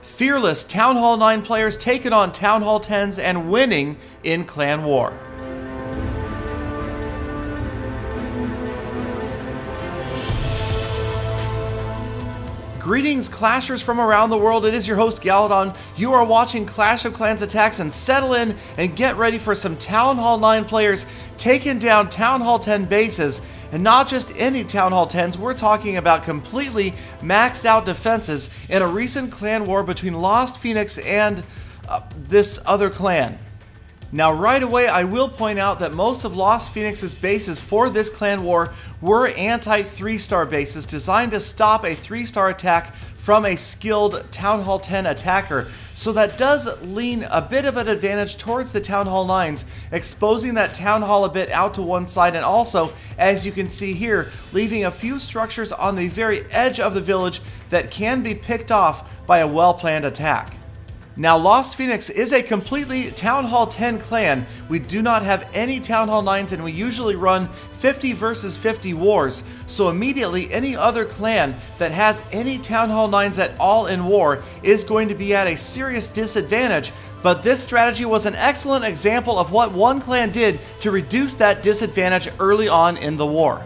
fearless Town Hall 9 players taking on Town Hall 10s and winning in Clan War. Greetings, Clashers from around the world. It is your host, Galadon. You are watching Clash of Clans attacks, and settle in and get ready for some Town Hall 9 players taking down Town Hall 10 bases. And not just any Town Hall 10s, we're talking about completely maxed out defenses in a recent clan war between Lost Phoenix and this other clan. Now right away, I will point out that most of Lost Phoenix's bases for this clan war were anti-3-star bases designed to stop a 3-star attack from a skilled Town Hall 10 attacker. So that does lean a bit of an advantage towards the Town Hall 9s, exposing that Town Hall a bit out to one side, and also, as you can see here, leaving a few structures on the very edge of the village that can be picked off by a well-planned attack. Now, Lost Phoenix is a completely Town Hall 10 clan. We do not have any Town Hall 9s, and we usually run 50 versus 50 wars. So immediately, any other clan that has any Town Hall 9s at all in war is going to be at a serious disadvantage. But this strategy was an excellent example of what one clan did to reduce that disadvantage early on in the war.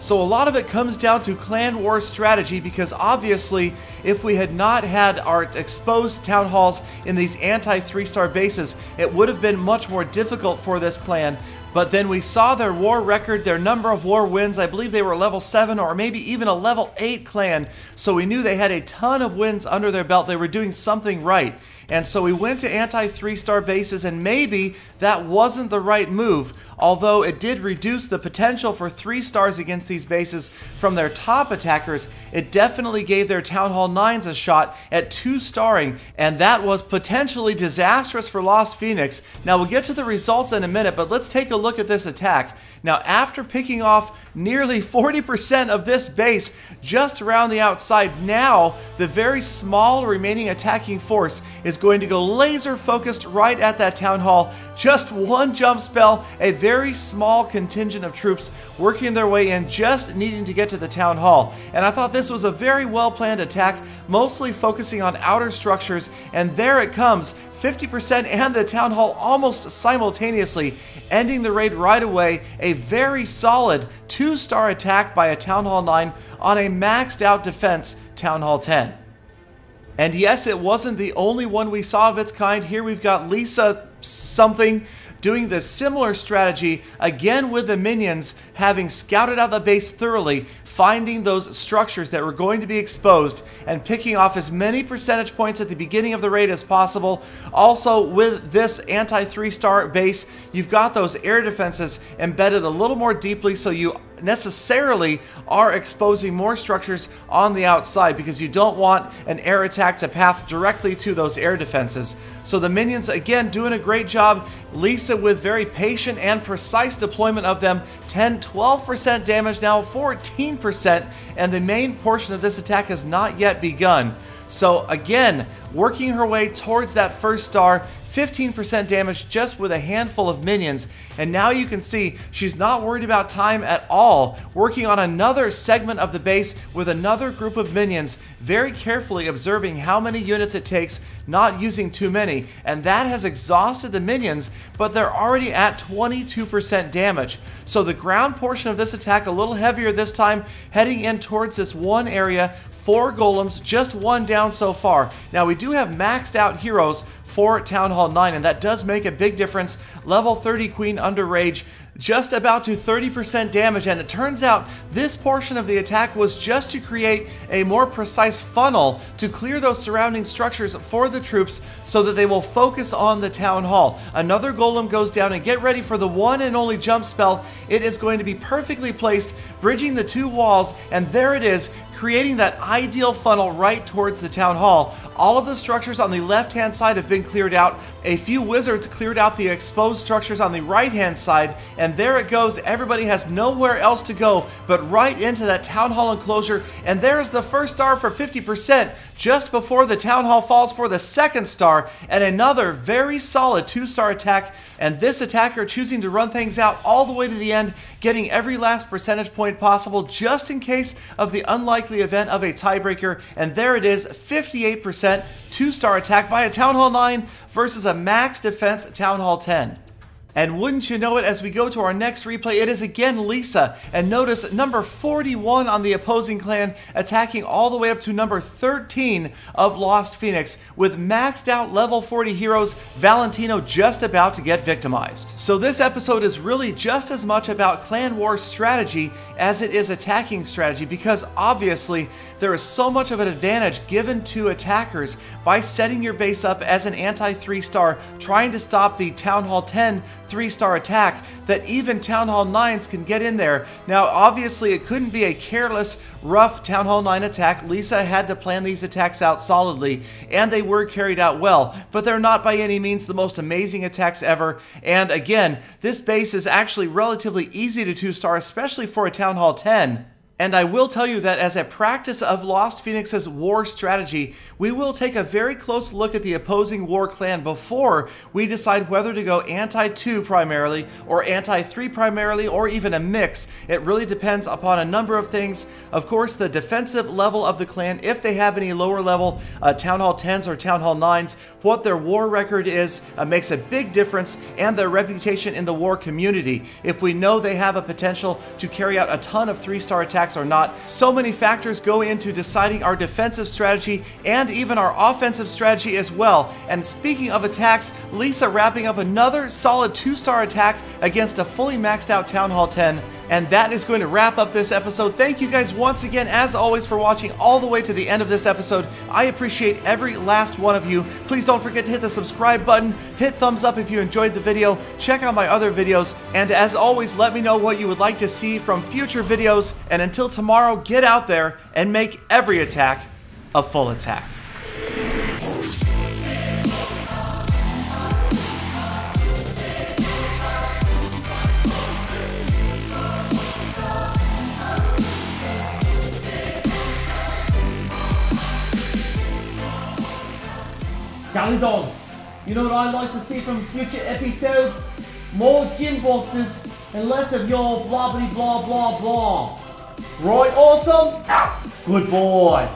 So a lot of it comes down to clan war strategy, because obviously if we had not had our exposed town halls in these anti-3-star bases, it would have been much more difficult for this clan. But then we saw their war record, their number of war wins. I believe they were a level 7 or maybe even a level 8 clan. So we knew they had a ton of wins under their belt. They were doing something right. And so we went to anti-3-star bases, and maybe that wasn't the right move. Although it did reduce the potential for 3 stars against these bases from their top attackers, it definitely gave their Town Hall 9s a shot at 2-starring, and that was potentially disastrous for Lost Phoenix. Now we'll get to the results in a minute, but let's take a look at this attack. Now, after picking off nearly 40% of this base just around the outside, now the very small remaining attacking force is going to go laser focused right at that town hall. Just one jump spell, a very small contingent of troops working their way in, just needing to get to the town hall. And I thought this was a very well planned attack, mostly focusing on outer structures, and there it comes, 50% and the town hall almost simultaneously, ending the raid right away. A very solid 2-star attack by a Town Hall 9 on a maxed out defense Town Hall 10. And yes, it wasn't the only one we saw of its kind. Here we've got Lisa something doing the similar strategy, again with the minions, having scouted out the base thoroughly, finding those structures that were going to be exposed, and picking off as many percentage points at the beginning of the raid as possible. Also, with this anti-3-star base, you've got those air defenses embedded a little more deeply, so you necessarily are exposing more structures on the outside, because you don't want an air attack to path directly to those air defenses. So the minions, again, doing a great job. Lisa with very patient and precise deployment of them. 10-12% damage, now 14%, and the main portion of this attack has not yet begun. So again, working her way towards that first star, 15% damage just with a handful of minions. And now you can see she's not worried about time at all, working on another segment of the base with another group of minions, very carefully observing how many units it takes, not using too many. And that has exhausted the minions, but they're already at 22% damage. So the ground portion of this attack a little heavier this time, heading in towards this one area. 4 golems, just 1 down so far. Now we do have maxed out heroes for Town Hall 9, and that does make a big difference. Level 30 Queen under Rage, just about to 30% damage, and it turns out this portion of the attack was just to create a more precise funnel to clear those surrounding structures for the troops so that they will focus on the town hall. Another golem goes down, and get ready for the one and only jump spell. It is going to be perfectly placed, bridging the 2 walls, and there it is, creating that ideal funnel right towards the town hall. All of the structures on the left hand side have been cleared out. A few wizards cleared out the exposed structures on the right hand side, and there it goes. Everybody has nowhere else to go but right into that town hall enclosure, and there's the first star for 50% just before the town hall falls for the second star, and another very solid 2-star attack. And this attacker choosing to run things out all the way to the end, getting every last percentage point possible just in case of the unlikely event of a tiebreaker. And there it is, 58%, 2-star attack by a Town Hall 9 versus a max defense Town Hall 10. And wouldn't you know it, as we go to our next replay, it is again Lisa. And notice number 41 on the opposing clan attacking all the way up to number 13 of Lost Phoenix with maxed out level 40 heroes, Valentino just about to get victimized. So this episode is really just as much about clan war strategy as it is attacking strategy, because obviously there is so much of an advantage given to attackers by setting your base up as an anti 3-star, trying to stop the Town Hall 10 3-star attack, that even Town Hall 9s can get in there. Now obviously it couldn't be a careless, rough Town Hall 9 attack. Lisa had to plan these attacks out solidly, and they were carried out well, but they're not by any means the most amazing attacks ever. And again, this base is actually relatively easy to 2-star, especially for a Town Hall 10. And I will tell you that as a practice of Lost Phoenix's war strategy, we will take a very close look at the opposing war clan before we decide whether to go anti-2 primarily, or anti-3 primarily, or even a mix. It really depends upon a number of things. Of course, the defensive level of the clan, if they have any lower level Town Hall 10s or Town Hall 9s, what their war record is makes a big difference, and their reputation in the war community. If we know they have a potential to carry out a ton of 3-star attacks or not. So many factors go into deciding our defensive strategy and even our offensive strategy as well. And speaking of attacks, Lisa wrapping up another solid 2-star attack against a fully maxed out Town Hall 10. And that is going to wrap up this episode. Thank you guys once again, as always, for watching all the way to the end of this episode. I appreciate every last one of you. Please don't forget to hit the subscribe button, hit thumbs up if you enjoyed the video, check out my other videos, and as always, let me know what you would like to see from future videos. And until tomorrow, get out there and make every attack a full attack. Galadon, you know what I'd like to see from future episodes? More gym boxes and less of your blah blah blah blah blah. Right, awesome? Good boy.